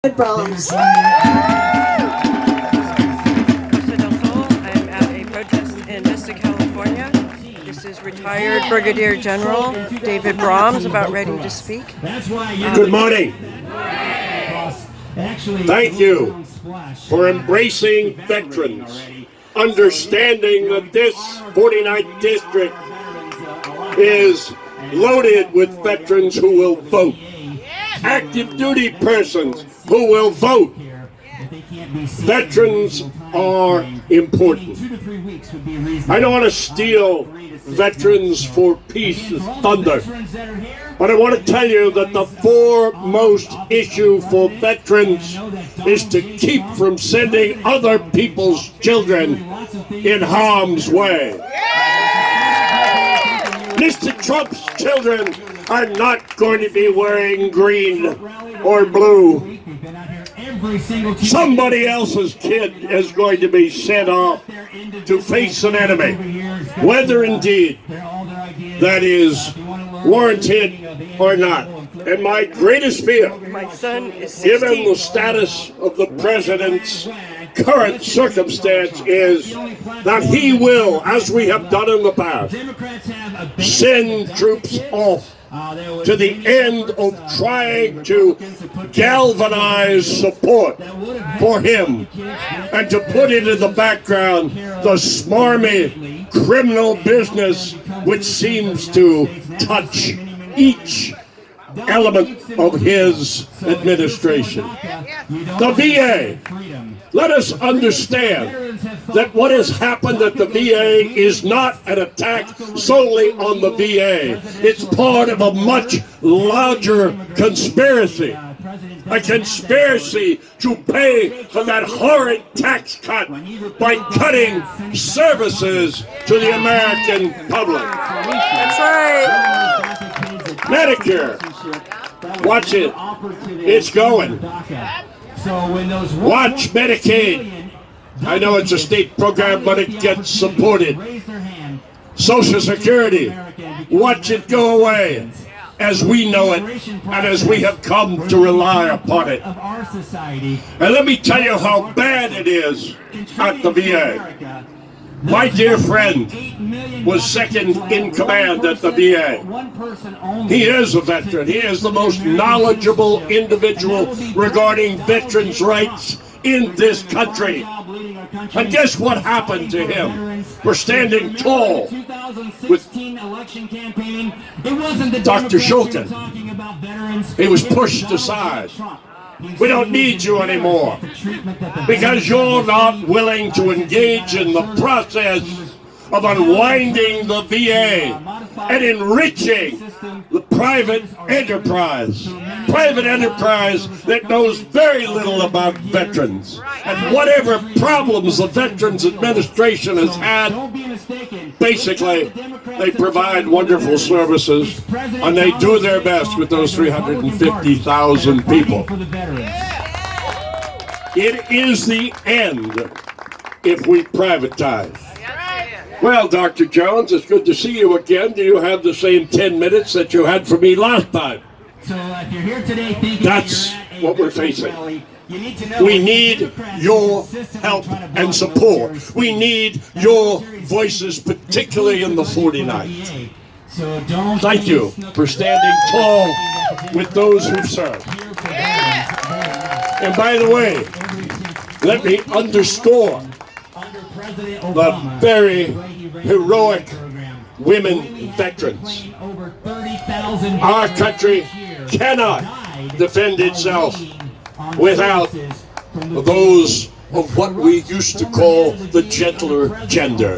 David Brahams. I'm at a protest in Vista, California. This is retired Brigadier General David Brahams, about ready to speak. Good morning. Thank you for embracing veterans, understanding that this 49th district is loaded with veterans who will vote, active duty persons who will vote. Veterans are important. I don't want to steal Veterans for Peace's thunder, but I want to tell you that the foremost issue for veterans is to keep from sending other people's children in harm's way. Mr. Trump's children are not going to be wearing green or blue. Somebody else's kid is going to be sent off to face an enemy, whether indeed that is warranted or not. And my greatest fear, My son is 16. given the status of the president's current circumstance, is that he will, as we have done in the past, send troops off to the end of trying to galvanize support for him and to put into the background the smarmy criminal business which seems to touch each element of his administration. The VA. Let us understand that what has happened at the VA is not an attack solely on the VA. It's part of a much larger conspiracy. A conspiracy to pay for that horrid tax cut by cutting services to the American public. That's right. Medicare. Watch it. It's going. Watch Medicaid. I know it's a state program, but it gets supported. Social Security. Watch it go away as we know it and as we have come to rely upon it. And let me tell you how bad it is at the VA. My dear friend was second in command at the VA. He is a veteran. He is the most knowledgeable individual regarding veterans' rights in this country. And guess what happened to him? We're standing tall with Dr. Shulkin. He was pushed aside. We don't need you anymore because you're not willing to engage in the process of unwinding the VA and enriching the private enterprise that knows very little about veterans. And whatever problems the Veterans Administration has had, basically, they provide wonderful services and they do their best with those 350,000 people. It is the end if we privatize. Well, Dr. Jones, it's good to see you again. Do you have the same 10 minutes that you had for me last time? So if you're here today thinking that's what we're facing. We need your help and support. We need your voices, particularly in the 49th. Thank you for standing tall with those who've served. And by the way, let me underscore the very heroic women veterans. Our country cannot defend itself without those of what we used to call the gentler gender.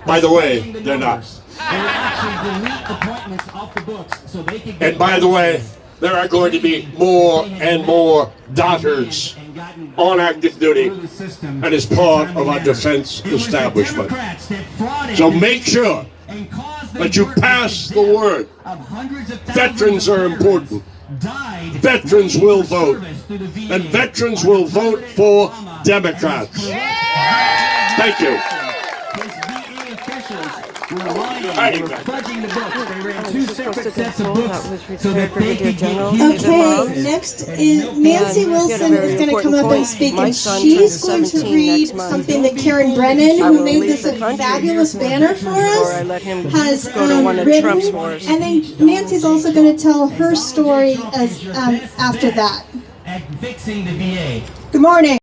By the way, they're not. And by the way, there are going to be more and more daughters on active duty and as part of our defense establishment. So make sure that you pass the word. Veterans are important. Veterans will vote. And veterans will vote for Democrats. Thank you. were lying, they were fudging the books. They ran two separate sets of That books was so that they Brigadier could General get David Brahams. Okay, next is Nancy And Wilson he had a is very going to come up important and point. speak, My and son she's turns going to 17 read next month. something that Karen Brennan, I who will made leave this the a country fabulous banner for before I us, let him has go to one of written. Trump's wars. And then Nancy's also going to tell her story as after that. at fixing the VA. Good morning.